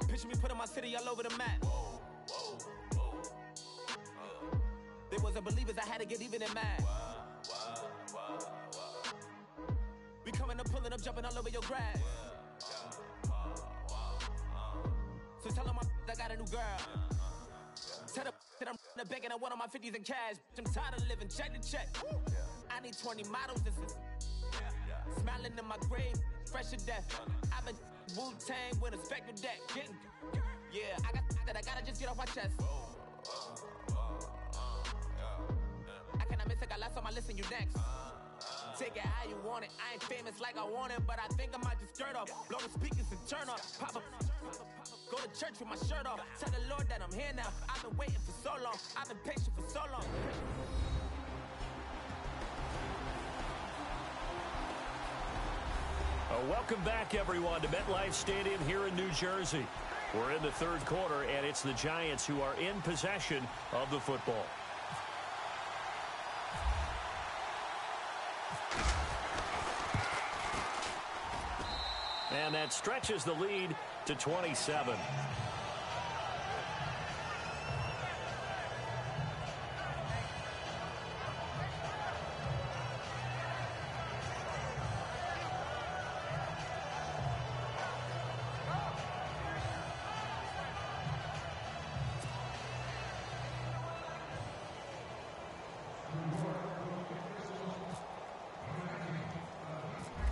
Picture me putting my city all over the map. They wasn't believers, I had to get even in mad. We coming up, pulling up, jumping all over your grass. So tell them I got a new girl. Tell them that I'm begging, I want all my 50s in cash. I'm tired of living check to check. I need 20 models, this is smiling in my grave, fresh to death. I've been Wu-Tang with a spectral deck. Yeah, I got that, I gotta just get off my chest. I cannot miss it, got last on my list and you next. Take it how you want it, I ain't famous like I want it, but I think I might just skirt off. Blow the speakers and turn up, pop up. Go to church with my shirt off, tell the Lord that I'm here now. I've been waiting for so long, I've been patient for so long. Welcome back, everyone, to MetLife Stadium here in New Jersey. We're in the third quarter, and it's the Giants who are in possession of the football. And that stretches the lead to 27.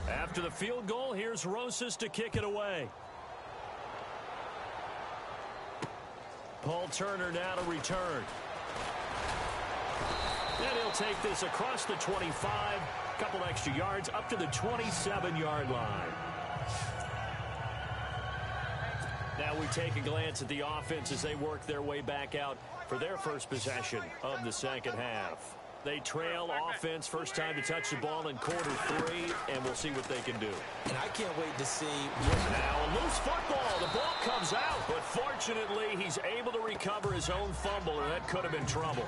After the field goal, here's Rosas to kick it away. Paul Turner now to return. And he'll take this across the 25, a couple extra yards, up to the 27-yard line. Now we take a glance at the offense as they work their way back out for their first possession of the second half. They trail offense, first time to touch the ball in quarter three, and we'll see what they can do. And I can't wait to see. Now a loose football. The ball comes out, but fortunately he's able to recover his own fumble, or that could have been trouble.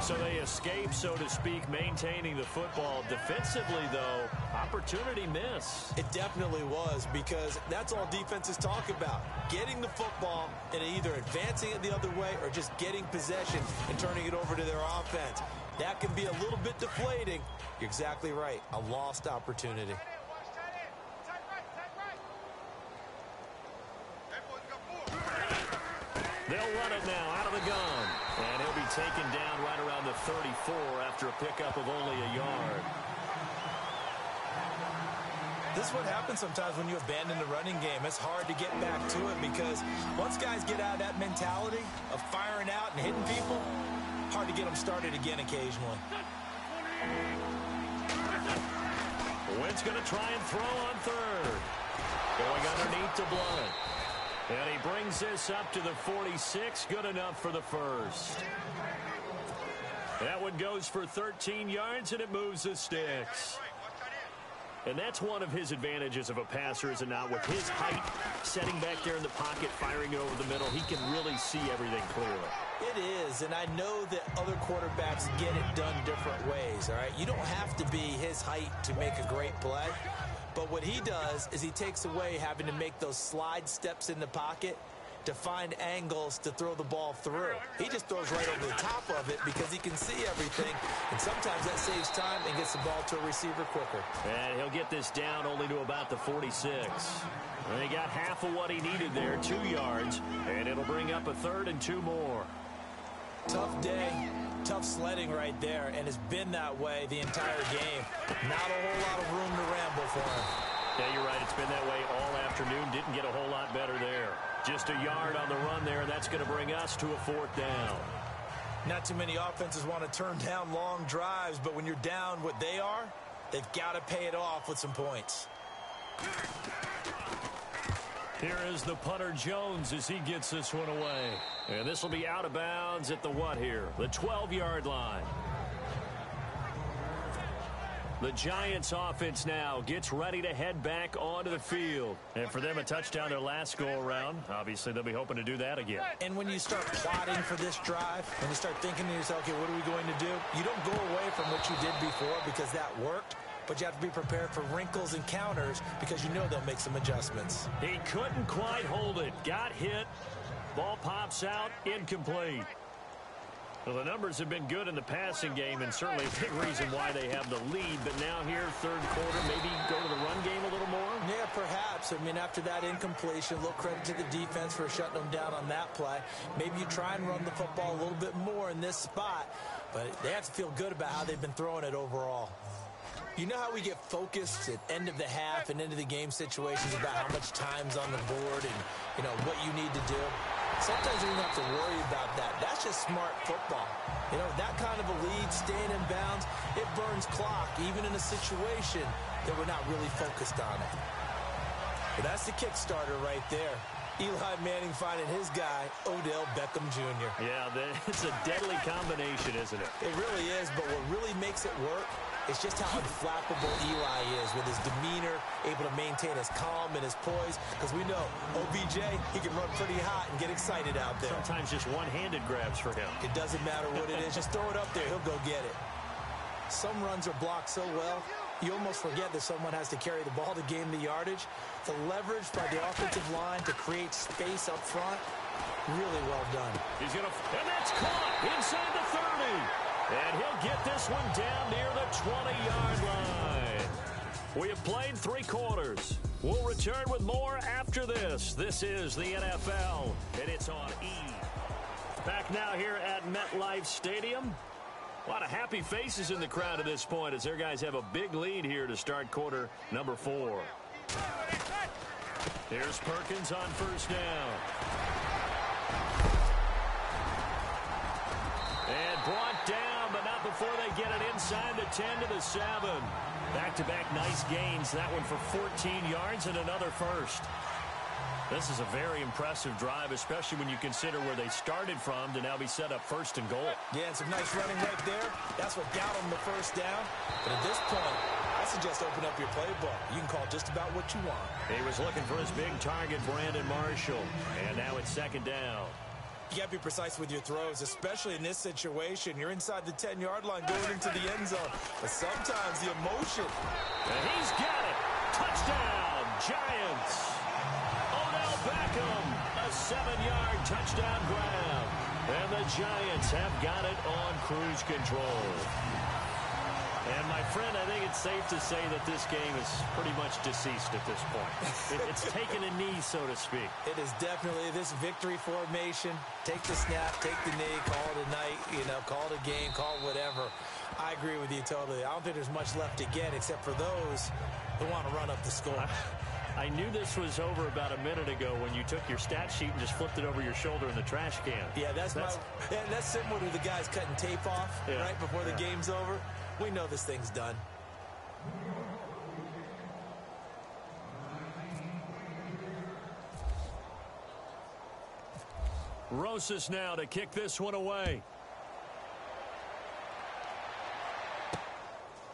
So they escape, so to speak, maintaining the football. Defensively, though, opportunity miss. It definitely was, because that's all defenses talk about. Getting the football and either advancing it the other way or just getting possession and turning it over to their offense. That can be a little bit deflating. You're exactly right. A lost opportunity. They'll run it now out of the gun. And he'll be taken down right around the 34 after a pickup of only a yard. This is what happens sometimes when you abandon the running game. It's hard to get back to it because once guys get out of that mentality of firing out and hitting people, hard to get them started again occasionally. Wentz going to try and throw on third. Going underneath to Blunt. And he brings this up to the 46. Good enough for the first. That one goes for 13 yards, and it moves the sticks. And that's one of his advantages of a passer, is it not? With his height, setting back there in the pocket, firing it over the middle, he can really see everything clearly. It is, and I know that other quarterbacks get it done different ways, all right? You don't have to be his height to make a great play. But what he does is he takes away having to make those slide steps in the pocket to find angles to throw the ball through. He just throws right over the top of it because he can see everything, and sometimes that saves time and gets the ball to a receiver quicker. And he'll get this down only to about the 46. And he got half of what he needed there, 2 yards, and it'll bring up a 3rd and 2 more. Tough day, tough sledding right there, and it's been that way the entire game. Not a whole lot of room to ramble for him. Yeah, you're right. It's been that way all afternoon. Didn't get a whole lot better there. Just a yard on the run there, and that's going to bring us to a 4th down. Not too many offenses want to turn down long drives, but when you're down what they are, they've got to pay it off with some points. Here is the punter Jones as he gets this one away. And this will be out of bounds at the what here? The 12-yard line. The Giants offense now gets ready to head back onto the field. And for them, a touchdown their last go-around. Obviously, they'll be hoping to do that again. And when you start plotting for this drive, when you start thinking to yourself, okay, what are we going to do? You don't go away from what you did before because that worked. But you have to be prepared for wrinkles and counters because you know they'll make some adjustments. He couldn't quite hold it. Got hit. Ball pops out. Incomplete. Well, the numbers have been good in the passing game and certainly a big reason why they have the lead. But now here, third quarter, maybe go to the run game a little more? Yeah, perhaps. I mean, after that incompletion, a little credit to the defense for shutting them down on that play. Maybe you try and run the football a little bit more in this spot. But they have to feel good about how they've been throwing it overall. You know how we get focused at end of the half and into the game situations about how much time's on the board and, you know, what you need to do? Sometimes you don't have to worry about that. That's just smart football. You know, that kind of a lead, staying in bounds, it burns clock, even in a situation that we're not really focused on it. But that's the kickstarter right there. Eli Manning finding his guy, Odell Beckham Jr. Yeah, it's a deadly combination, isn't it? It really is, but what really makes it work is just how unflappable Eli is with his demeanor, able to maintain his calm and his poise, because we know OBJ, he can run pretty hot and get excited out there. Sometimes just one-handed grabs for him. It doesn't matter what it is. Just throw it up there. He'll go get it. Some runs are blocked so well, you almost forget that someone has to carry the ball to gain the yardage. The leverage by the offensive line to create space up front, really well done. He's going to, and that's caught inside the 30. And he'll get this one down near the 20-yard line. We have played 3 quarters. We'll return with more after this. This is the NFL, and it's on E. Back now here at MetLife Stadium. A lot of happy faces in the crowd at this point as their guys have a big lead here to start quarter number 4. Here's Perkins on first down. And brought down, but not before they get it inside the 10 to the 7. Back-to-back nice gains. That one for 14 yards and another first. This is a very impressive drive, especially when you consider where they started from to now be set up first and goal. Yeah, and some nice running right there. That's what got them the first down. But at this point, I suggest open up your playbook. You can call just about what you want. He was looking for his big target, Brandon Marshall. And now it's second down. You got to be precise with your throws, especially in this situation. You're inside the 10-yard line going into the end zone. But sometimes the emotion. And he's got it. Touchdown, Giants. Odell Beckham, a 7-yard touchdown grab. And the Giants have got it on cruise control. And, my friend, I think it's safe to say that this game is pretty much deceased at this point. It's taken a knee, so to speak. It is definitely this victory formation. Take the snap, take the knee, call it a night, call it a game, call it whatever. I agree with you totally. I don't think there's much left to get except for those who want to run up the score. I knew this was over about a minute ago when you took your stat sheet and just flipped it over your shoulder in the trash can. Yeah, that's similar to the guys cutting tape off right before the game's over. We know this thing's done. Rosas now to kick this one away.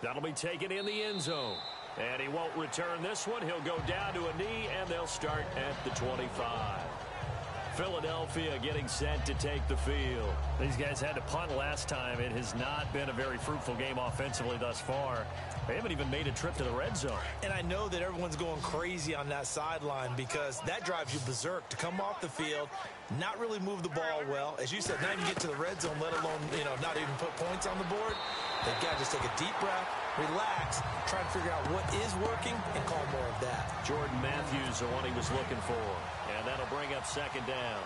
That'll be taken in the end zone. And he won't return this one. He'll go down to a knee, and they'll start at the 25. Philadelphia getting set to take the field. These guys had to punt last time. It has not been a very fruitful game offensively thus far. They haven't even made a trip to the red zone. And I know that everyone's going crazy on that sideline because that drives you berserk to come off the field, not really move the ball well. As you said, not even get to the red zone, let alone, not even put points on the board. They've got to just take a deep breath, relax, try to figure out what is working, and call more of that. Jordan Matthews, the one he was looking for. And that'll bring up second down.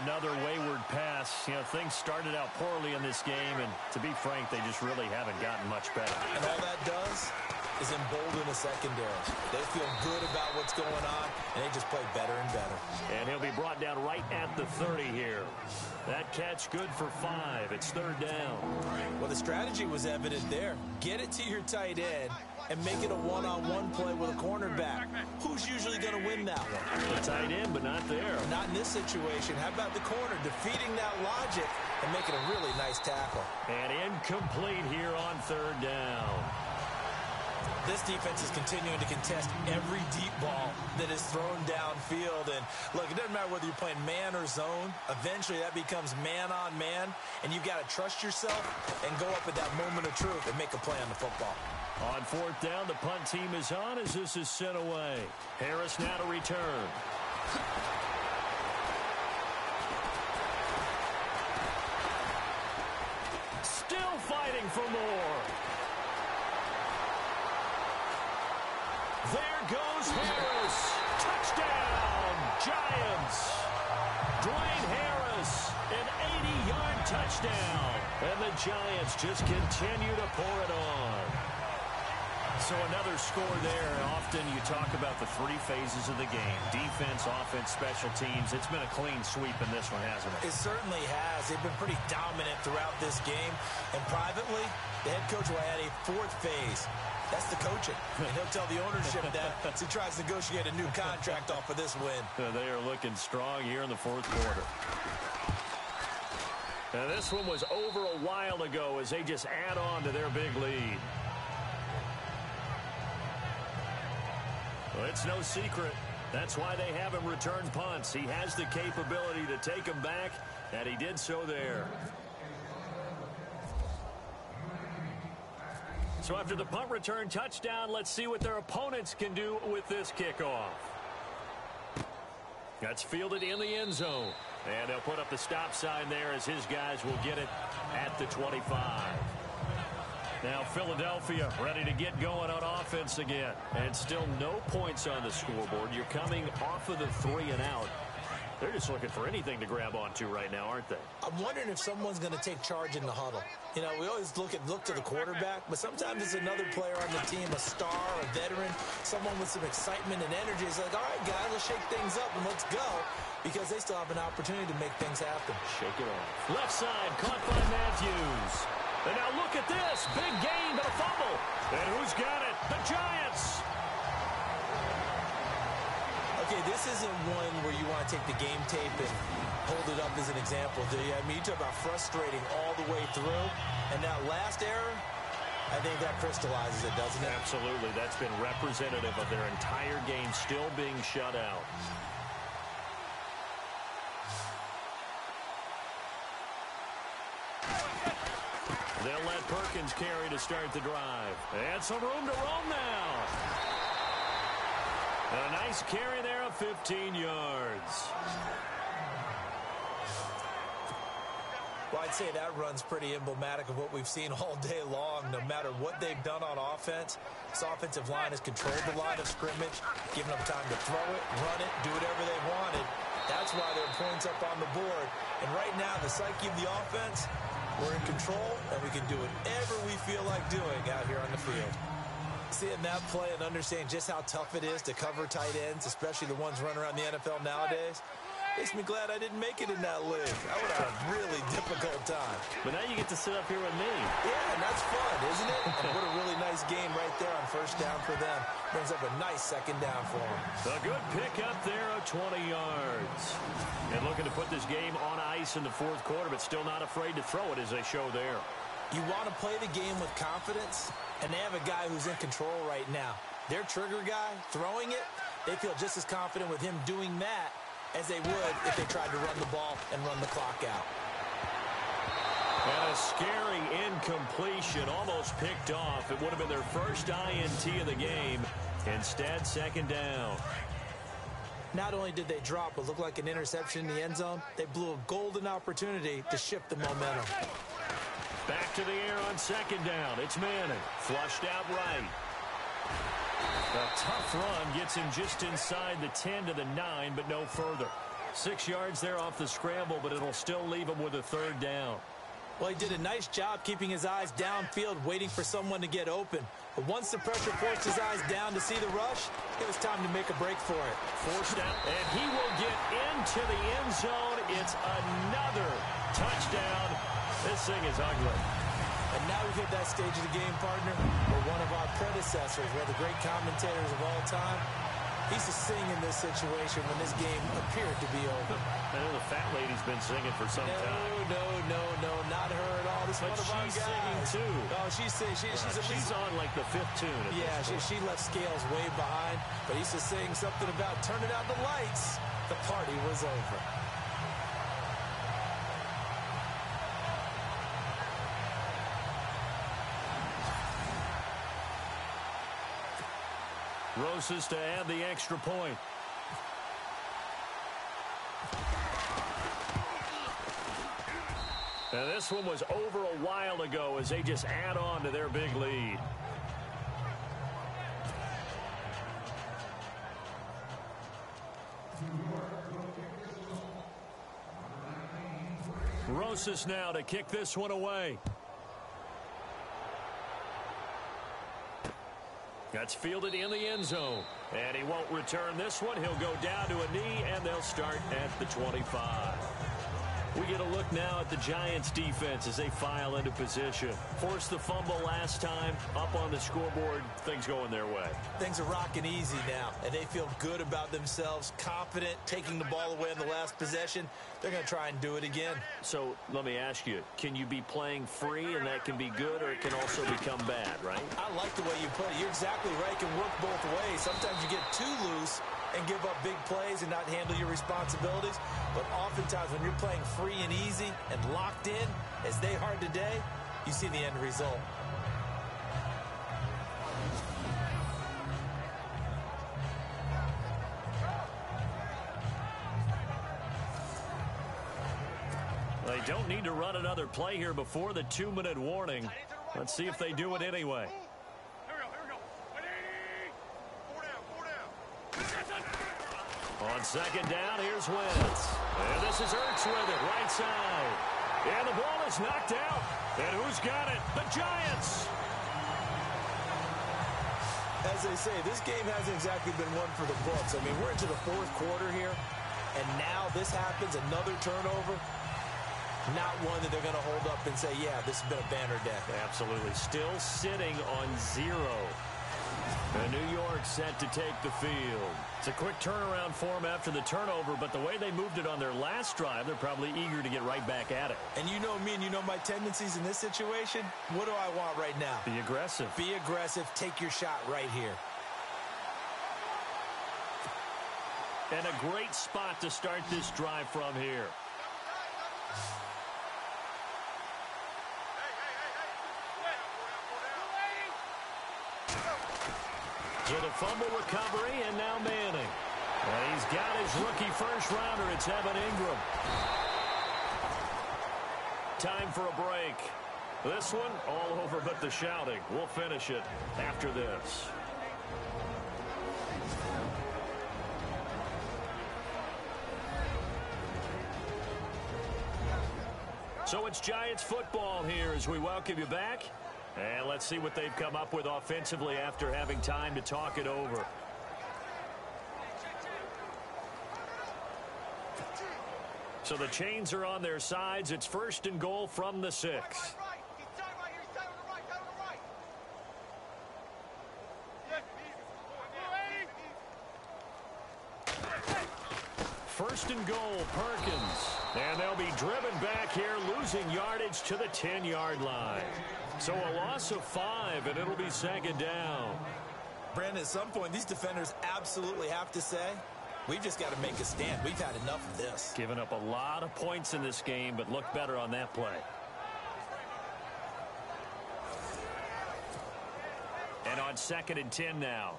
Another wayward pass. Things started out poorly in this game, and to be frank, they just really haven't gotten much better. And all that does, is embolden the secondary. They feel good about what's going on, and they just play better and better. And he'll be brought down right at the 30 here. That catch good for 5. It's 3rd down. Well, the strategy was evident there. Get it to your tight end and make it a one-on-one play with a cornerback. Who's usually going to win that one? The tight end, but not there. Not in this situation. How about the corner defeating that logic and making a really nice tackle? And incomplete here on 3rd down. This defense is continuing to contest every deep ball that is thrown downfield. And, look, it doesn't matter whether you're playing man or zone. Eventually, that becomes man-on-man, and you've got to trust yourself and go up at that moment of truth and make a play on the football. On 4th down, the punt team is on as this is sent away. Harris now to return. Still fighting for more. There goes Harris. Touchdown, Giants. Dwayne Harris, an 80-yard touchdown. And the Giants just continue to pour it on. So another score there. Often you talk about the 3 phases of the game. Defense, offense, special teams. It's been a clean sweep in this one, hasn't it? It certainly has. They've been pretty dominant throughout this game. And privately, the head coach will add a 4th phase. That's the coaching. And he'll tell the ownership that as he tries to negotiate a new contract off of this win. They are looking strong here in the 4th quarter. And this one was over a while ago as they just add on to their big lead. Well, it's no secret. That's why they have him return punts. He has the capability to take them back, and he did so there. So after the punt return touchdown, let's see what their opponents can do with this kickoff. That's fielded in the end zone. And they'll put up the stop sign there as his guys will get it at the 25. Now Philadelphia ready to get going on offense again. And still no points on the scoreboard. You're coming off of the 3 and out. They're just looking for anything to grab onto right now, aren't they? I'm wondering if someone's going to take charge in the huddle. You know, we always look to the quarterback, but sometimes it's another player on the team, a star, a veteran, someone with some excitement and energy. It's like, all right, guys, let's shake things up and let's go, because they still have an opportunity to make things happen. Shake it off. Left side, caught by Matthews. And now look at this. Big gain, but a fumble. And who's got it? The Giants. Okay, this isn't one where you want to take the game tape and hold it up as an example, do you? I mean, you talk about frustrating all the way through, and that last error, I think that crystallizes it, doesn't it? Absolutely. That's been representative of their entire game still being shut out. They'll let Perkins carry to start the drive. And some room to roam now. A nice carry there of 15 yards. Well, I'd say that run's pretty emblematic of what we've seen all day long. No matter what they've done on offense, this offensive line has controlled the line of scrimmage, given them time to throw it, run it, do whatever they wanted. That's why there are points up on the board. And right now, the psyche of the offense, we're in control, and we can do whatever we feel like doing out here on the field. Seeing that play and understanding just how tough it is to cover tight ends, especially the ones running around the NFL nowadays, makes me glad I didn't make it in that league. I would have a really difficult time. But now you get to sit up here with me. Yeah, and that's fun, isn't it? And what a really nice game right there on 1st down for them. Brings up a nice 2nd down for them. A good pickup there of 20 yards. And looking to put this game on ice in the 4th quarter, but still not afraid to throw it as they show there. You want to play the game with confidence, and they have a guy who's in control right now. Their trigger guy, throwing it, they feel just as confident with him doing that as they would if they tried to run the ball and run the clock out. And a scary incompletion, almost picked off. It would have been their first INT of the game. Instead, 2nd down. Not only did they drop what looked like an interception in the end zone, they blew a golden opportunity to shift the momentum. Back to the air on 2nd down. It's Manning. Flushed out right. A tough run gets him just inside the 10 to the 9, but no further. 6 yards there off the scramble, but it'll still leave him with a 3rd down. Well, he did a nice job keeping his eyes downfield, waiting for someone to get open. But once the pressure forced his eyes down to see the rush, it was time to make a break for it. Forced out, and he will get into the end zone. It's another touchdown. This thing is ugly. And now we've hit that stage of the game, partner, where one of our predecessors, one of the great commentators of all time, he used to sing in this situation when this game appeared to be over. I know the fat lady's been singing for some time. No, not her at all. This is one of our guys. She's singing too. Oh, she's singing. She's on like the 5th tune. Yeah, she left Scales way behind, but he used to sing something about turning out the lights. The party was over. Rosas to add the extra point. And this one was over a while ago as they just add on to their big lead. Rosas now to kick this one away. That's fielded in the end zone. And he won't return this one. He'll go down to a knee, and they'll start at the 25. We get a look now at the Giants' defense as they file into position. Forced the fumble last time. Up on the scoreboard, things going their way. Things are rocking easy now, and they feel good about themselves, confident, taking the ball away in the last possession. They're going to try and do it again. So let me ask you, can you be playing free and that can be good, or it can also become bad, right? I like the way you put it. You're exactly right. It can work both ways. Sometimes you get too loose and give up big plays and not handle your responsibilities. But oftentimes when you're playing free and easy and locked in, as they are today, you see the end result. They don't need to run another play here before the 2-minute warning. Let's see if they do it anyway. On second down, here's Wentz. And this is Ertz with it, right side. And the ball is knocked out. And who's got it? The Giants. As they say, this game hasn't exactly been one for the books. I mean, we're into the 4th quarter here, and now this happens, another turnover. Not one that they're going to hold up and say, yeah, this has been a banner day. Absolutely. Still sitting on 0. And New York set to take the field. It's a quick turnaround for them after the turnover, but the way they moved it on their last drive, they're probably eager to get right back at it. And you know me and you know my tendencies in this situation. What do I want right now? Be aggressive. Be aggressive. Take your shot right here. And a great spot to start this drive from here. With a fumble recovery, and now Manning. And he's got his rookie first-rounder. It's Evan Ingram. Time for a break. This one, all over but the shouting. We'll finish it after this. So it's Giants football here as we welcome you back. And let's see what they've come up with offensively after having time to talk it over. So the chains are on their sides. It's 1st and goal from the 6. First and goal, Perkins. And they'll be driven back here, losing yardage to the 10-yard line. So a loss of 5, and it'll be 2nd down. Brandon, at some point, these defenders absolutely have to say, we've just got to make a stand. We've had enough of this. Giving up a lot of points in this game, but looked better on that play. And on 2nd and 10 now.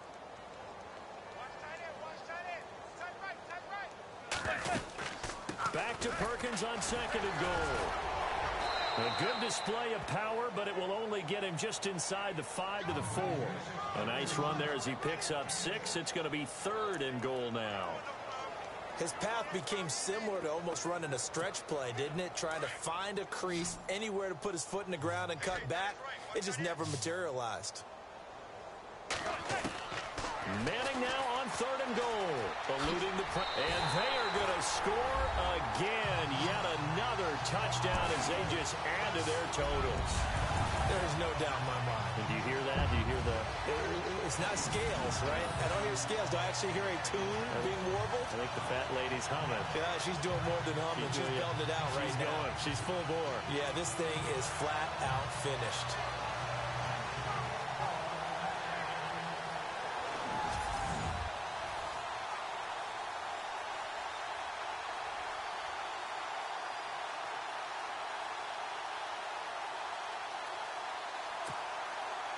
Back to Perkins on 2nd and goal. A good display of power, but it will only get him just inside the 5 to the 4. A nice run there as he picks up 6. It's going to be 3rd and goal now. His path became similar to almost running a stretch play, didn't it? Trying to find a crease, anywhere to put his foot in the ground and cut back. It just never materialized. Manning now on 3rd and goal. Eluding the press. And they are going to score again. Yet another touchdown as they just add to their totals. There's no doubt in my mind. And do you hear that? Do you hear the... It's not scales, right? I don't hear scales. Do I actually hear a tune being warbled? I think the fat lady's humming. Yeah, she's doing more than humming. She's belting it out right now. She's going. She's full bore. Yeah, this thing is flat out finished.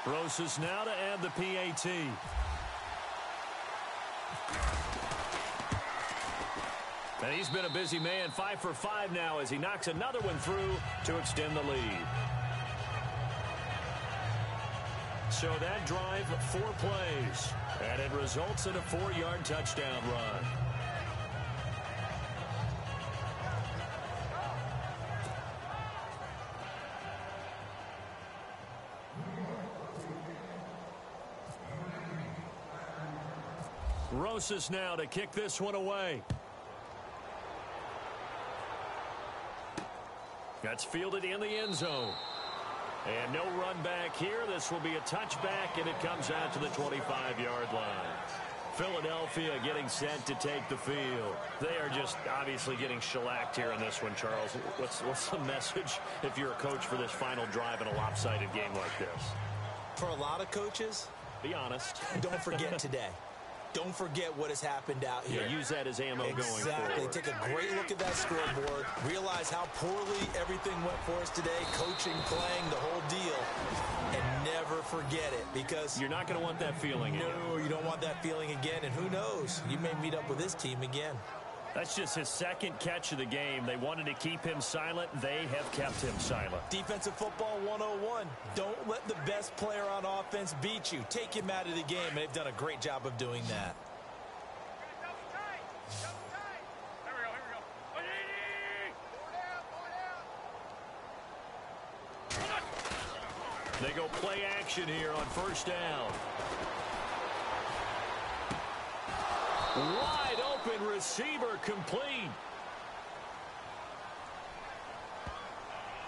Rosas now to add the PAT. And he's been a busy man, 5 for 5 now as he knocks another one through to extend the lead. So that drive, 4 plays, and it results in a 4-yard touchdown run. Rosas now to kick this one away. That's fielded in the end zone. And no run back here. This will be a touchback, and it comes out to the 25-yard line. Philadelphia getting set to take the field. They are just obviously getting shellacked here in this one, Charles. What's the message if you're a coach for this final drive in a lopsided game like this? For a lot of coaches, be honest. Don't forget today. Don't forget what has happened out here. Yeah, use that as ammo going forward. Exactly. Take a great look at that scoreboard. Realize how poorly everything went for us today. Coaching, playing, the whole deal. And never forget it, because you're not going to want that feeling again. No, you don't want that feeling again. And who knows? You may meet up with this team again. That's just his second catch of the game. They wanted to keep him silent. They have kept him silent. Defensive football 101. Don't let the best player on offense beat you. Take him out of the game, and they've done a great job of doing that. They go play action here on 1st down. Wide open receiver complete.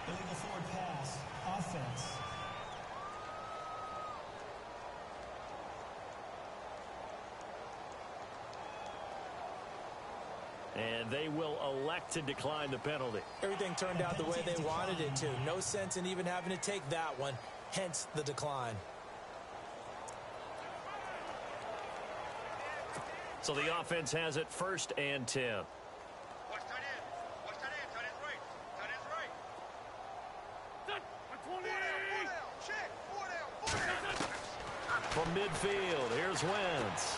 Illegal forward pass. Offense. And they will elect to decline the penalty. Everything turned out the way they wanted it to. No sense in even having to take that one. Hence the decline. So the offense has it 1st and 10. Watch tight end. Watch tight end. Tight end's right. Tight end's right. Check. 4 down. From midfield, here's Wentz.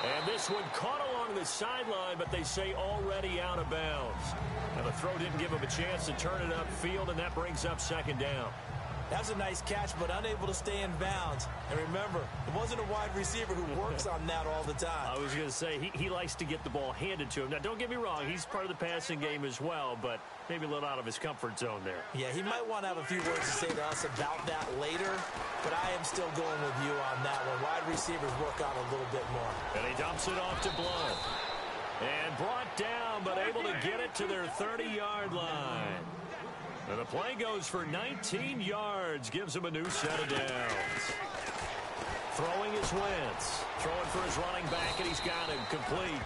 And this one caught along the sideline, but they say already out of bounds. Now the throw didn't give him a chance to turn it upfield, and that brings up 2nd down. That's a nice catch, but unable to stay in bounds. And remember, it wasn't a wide receiver who works on that all the time. I was going to say, he likes to get the ball handed to him. Now, don't get me wrong, he's part of the passing game as well, but maybe a little out of his comfort zone there. Yeah, he might want to have a few words to say to us about that later, but I am still going with you on that one. Wide receivers work on a little bit more. And he dumps it off to Blunt. And brought down, but able to get it to their 30-yard line. And the play goes for 19 yards, gives him a new set of downs. Throwing is Wentz. Throwing for his running back, and he's got him complete.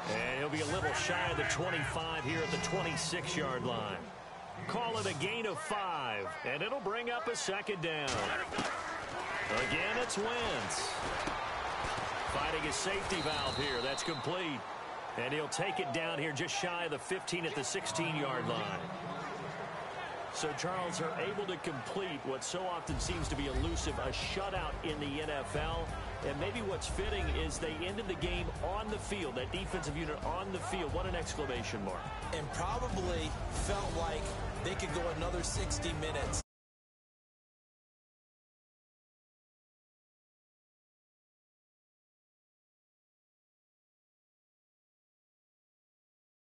And he'll be a little shy of the 25 here at the 26-yard line. Call it a gain of 5, and it'll bring up a 2nd down. Again, it's Wentz. Finding his safety valve here. That's complete. And he'll take it down here just shy of the 15 at the 16-yard line. So Charles are able to complete what so often seems to be elusive, a shutout in the NFL. And maybe what's fitting is they ended the game on the field, that defensive unit on the field. What an exclamation mark. And probably felt like they could go another 60 minutes.